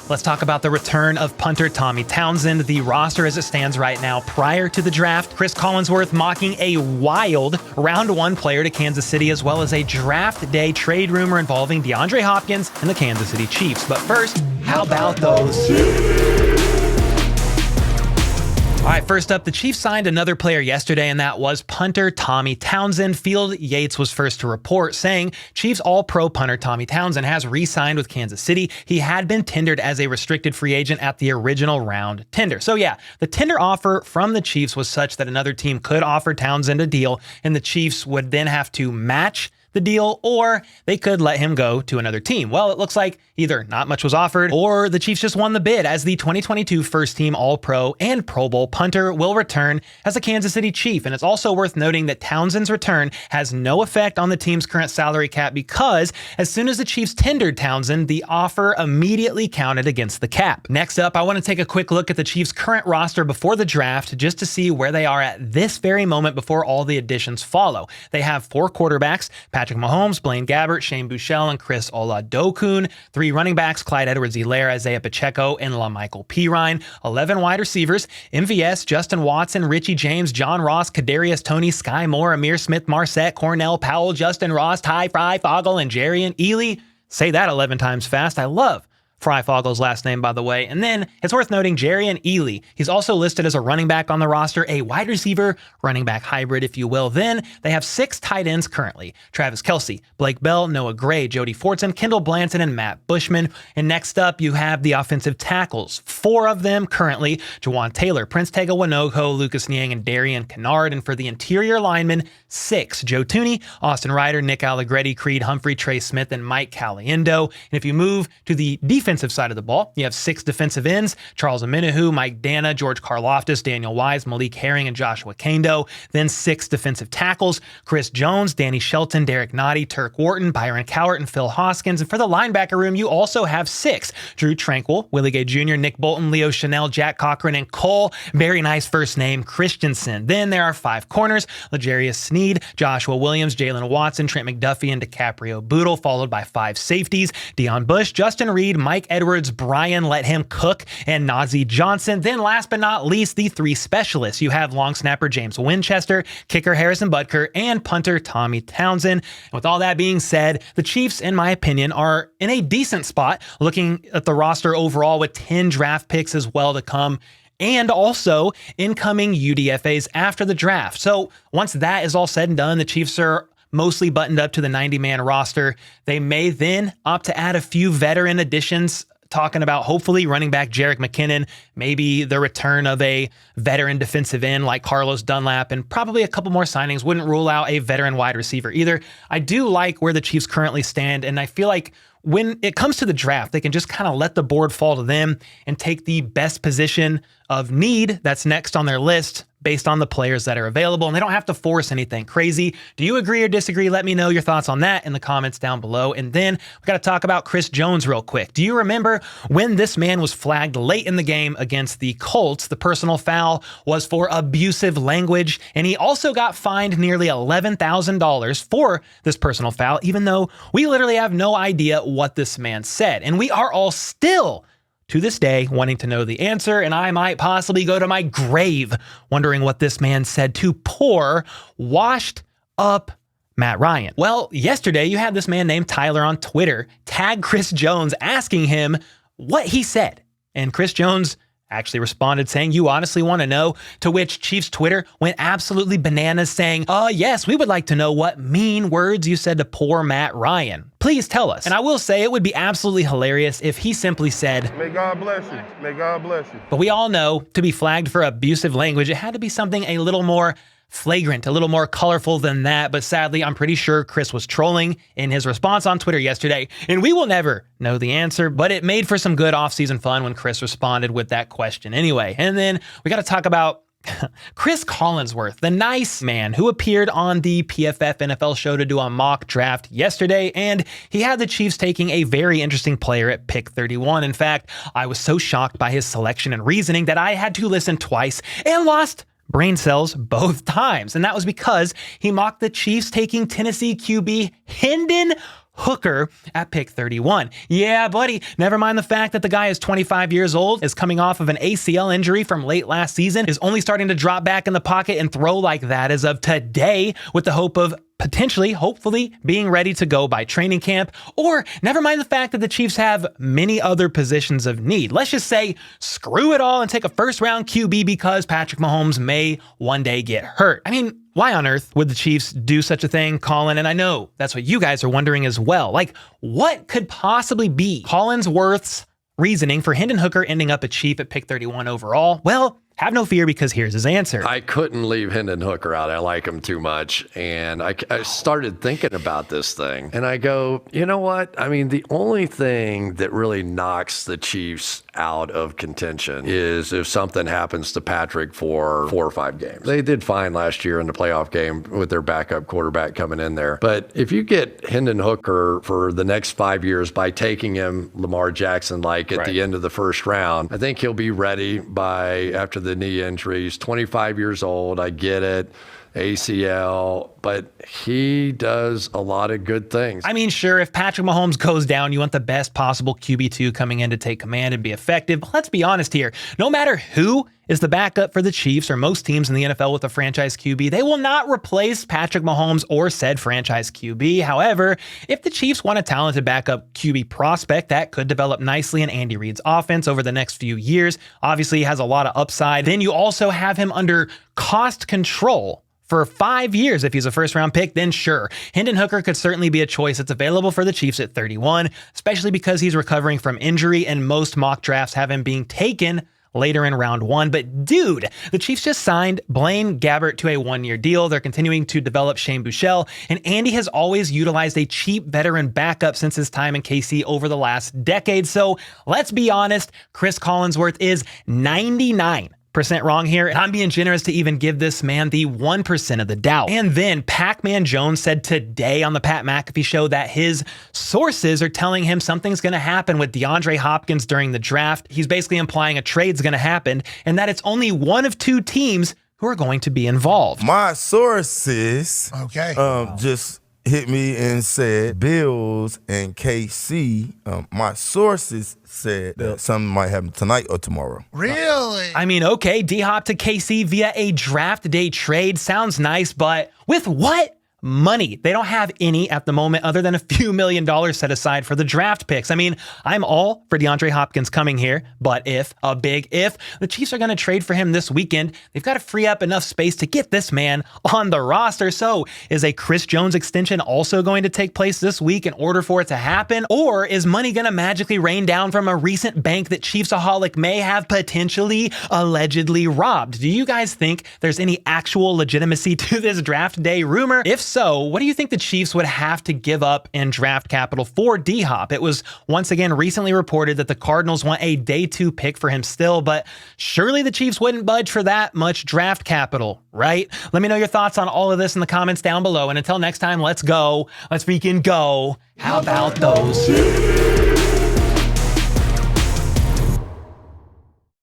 Let's talk about the return of punter Tommy Townsend. The roster as it stands right now prior to the draft. Chris Collinsworth mocking a wild round one player to Kansas City, as well as a draft day trade rumor involving DeAndre Hopkins and the Kansas City Chiefs. But first, how about those? All right, first up, the Chiefs signed another player yesterday, and that was punter Tommy Townsend. Field Yates was first to report, saying Chiefs All-Pro punter Tommy Townsend has re-signed with Kansas City. He had been tendered as a restricted free agent at the original round tender. So yeah, the tender offer from the Chiefs was such that another team could offer Townsend a deal, and the Chiefs would then have to match the deal, or they could let him go to another team. Well, it looks like either not much was offered, or the Chiefs just won the bid, as the 2022 first team All-Pro and Pro Bowl punter will return as a Kansas City Chief. And it's also worth noting that Townsend's return has no effect on the team's current salary cap, because as soon as the Chiefs tendered Townsend, the offer immediately counted against the cap. Next up, I want to take a quick look at the Chiefs' current roster before the draft, just to see where they are at this very moment before all the additions follow. They have 4 quarterbacks, Patrick Mahomes, Blaine Gabbert, Shane Buechele, and Chris Oladokun. 3 running backs, Clyde Edwards-Helaire, Isaiah Pacheco, and LaMichael Pirine. 11 wide receivers, MVS, Justin Watson, Richie James, John Ross, Kadarius Toney, Sky Moore, Amir Smith-Marset, Cornell Powell, Justin Ross, Ty Fry-Foggle, and Jarian Ely. Say that 11 times fast. I love Fry-Foggle's last name, by the way. And then it's worth noting Jarian Ely. He's also listed as a running back on the roster, a wide receiver, running back hybrid, if you will. Then they have 6 tight ends currently: Travis Kelce, Blake Bell, Noah Gray, Jody Fortson, Kendall Blanton, and Matt Bushman. And next up, you have the offensive tackles. 4 of them currently: Jawan Taylor, Prince Tega Winogo, Lucas Niang, and Darian Kennard. And for the interior linemen, 6: Joe Thuney, Austin Ryder, Nick Allegretti, Creed Humphrey, Trey Smith, and Mike Caliendo. And if you move to the defensive side of the ball, you have 6 defensive ends: Charles Omenihu, Mike Dana, George Karlaftis, Daniel Wise, Malik Herring, and Joshua Kando. Then 6 defensive tackles: Chris Jones, Danny Shelton, Derek Nottie, Turk Wharton, Byron Cowart, and Phil Hoskins. And for the linebacker room, you also have 6: Drew Tranquil, Willie Gay Jr., Nick Bolton, Leo Chanel, Jack Cochran, and Cole, very nice first name, Christensen. Then there are 5 corners: L'Jarius Sneed, Joshua Williams, Jalen Watson, Trent McDuffie, and DiCaprio Bootle, followed by 5 safeties: Deion Bush, Justin Reed, Mike Edwards, Brian Let Him Cook, and Nazeeh Johnson. Then last but not least, the 3 specialists. You have long snapper James Winchester, kicker Harrison Butker, and punter Tommy Townsend. And with all that being said, the Chiefs, in my opinion, are in a decent spot, looking at the roster overall, with 10 draft picks as well to come, and also incoming UDFAs after the draft. So once that is all said and done, the Chiefs are mostly buttoned up to the 90-man roster. They may then opt to add a few veteran additions, talking about hopefully running back Jerick McKinnon, maybe the return of a veteran defensive end like Carlos Dunlap, and probably a couple more signings. Wouldn't rule out a veteran wide receiver either. I do like where the Chiefs currently stand, and I feel like when it comes to the draft, they can just kind of let the board fall to them and take the best position of need that's next on their list based on the players that are available, and they don't have to force anything crazy. Do you agree or disagree? Let me know your thoughts on that in the comments down below. And then we got to talk about Chris Jones real quick. Do you remember when this man was flagged late in the game against the Colts? The personal foul was for abusive language, and he also got fined nearly $11,000 for this personal foul, even though we literally have no idea what this man said. And we are all still, to this day, wanting to know the answer, and I might possibly go to my grave wondering what this man said to poor, washed up Matt Ryan. Well, yesterday you had this man named Tyler on Twitter tag Chris Jones asking him what he said. And Chris Jones actually responded saying, "You honestly want to know?" To which Chiefs Twitter went absolutely bananas saying, yes, we would like to know what mean words you said to poor Matt Ryan. Please tell us. And I will say it would be absolutely hilarious if he simply said, "May God bless you. May God bless you." But we all know to be flagged for abusive language, it had to be something a little more flagrant, a little more colorful than that. But sadly, I'm pretty sure Chris was trolling in his response on Twitter yesterday, and we will never know the answer, but it made for some good off-season fun when Chris responded with that question anyway. And then we got to talk about Chris Collinsworth, the nice man who appeared on the PFF NFL show to do a mock draft yesterday, and he had the Chiefs taking a very interesting player at pick 31. In fact, I was so shocked by his selection and reasoning that I had to listen twice and lost brain cells both times. And that was because he mocked the Chiefs taking Tennessee QB Hendon Hooker at pick 31. Yeah, buddy, never mind the fact that the guy is 25 years old, is coming off of an ACL injury from late last season, is only starting to drop back in the pocket and throw like that as of today, with the hope of potentially, hopefully, being ready to go by training camp. Or never mind the fact that the Chiefs have many other positions of need. Let's just say, screw it all and take a first-round QB because Patrick Mahomes may one day get hurt. I mean, why on earth would the Chiefs do such a thing, Colin? And I know that's what you guys are wondering as well. Like, what could possibly be Collinsworth's reasoning for Hendon Hooker ending up a Chief at pick 31 overall? Well, have no fear, because here's his answer. I couldn't leave Hendon Hooker out. I like him too much. And I started thinking about this thing. And I go, you know what? I mean, the only thing that really knocks the Chiefs out of contention is if something happens to Patrick for 4 or 5 games. They did fine last year in the playoff game with their backup quarterback coming in there. But if you get Hendon Hooker for the next 5 years by taking him Lamar Jackson-like at the end of the first round, I think he'll be ready by after the knee injury. He's 25 years old. I get it. ACL, but he does a lot of good things. I mean, sure, if Patrick Mahomes goes down, you want the best possible QB2 coming in to take command and be effective. But let's be honest here. No matter who is the backup for the Chiefs or most teams in the NFL with a franchise QB, they will not replace Patrick Mahomes or said franchise QB. However, if the Chiefs want a talented backup QB prospect that could develop nicely in Andy Reid's offense over the next few years, obviously he has a lot of upside, then you also have him under cost control for 5 years. If he's a first-round pick, then sure, Hendon Hooker could certainly be a choice that's available for the Chiefs at 31, especially because he's recovering from injury and most mock drafts have him being taken later in round 1. But dude, the Chiefs just signed Blaine Gabbert to a 1-year deal. They're continuing to develop Shane Buechele, and Andy has always utilized a cheap veteran backup since his time in KC over the last decade. So let's be honest, Chris Collinsworth is 99% wrong here, and I'm being generous to even give this man the 1% of the doubt. And then Pac-Man Jones said today on the Pat McAfee show that his sources are telling him something's going to happen with DeAndre Hopkins during the draft. He's basically implying a trade's going to happen and that it's only one of 2 teams who are going to be involved. My sources just hit me and said Bills and KC. My sources said that something might happen tonight or tomorrow. Really? I mean, okay, D-Hop to KC via a draft day trade sounds nice, but with what money? They don't have any at the moment other than a few $1 million set aside for the draft picks. I mean, I'm all for DeAndre Hopkins coming here, but if, a big if, the Chiefs are going to trade for him this weekend, they've got to free up enough space to get this man on the roster. So is a Chris Jones extension also going to take place this week in order for it to happen? Or is money going to magically rain down from a recent bank that Chiefsaholic may have potentially, allegedly robbed? Do you guys think there's any actual legitimacy to this draft day rumor? If so, what do you think the Chiefs would have to give up in draft capital for D-Hop? It was once again recently reported that the Cardinals want a day 2 pick for him still, but surely the Chiefs wouldn't budge for that much draft capital, right? Let me know your thoughts on all of this in the comments down below, and until next time, let's go. Let's freaking go. How about those?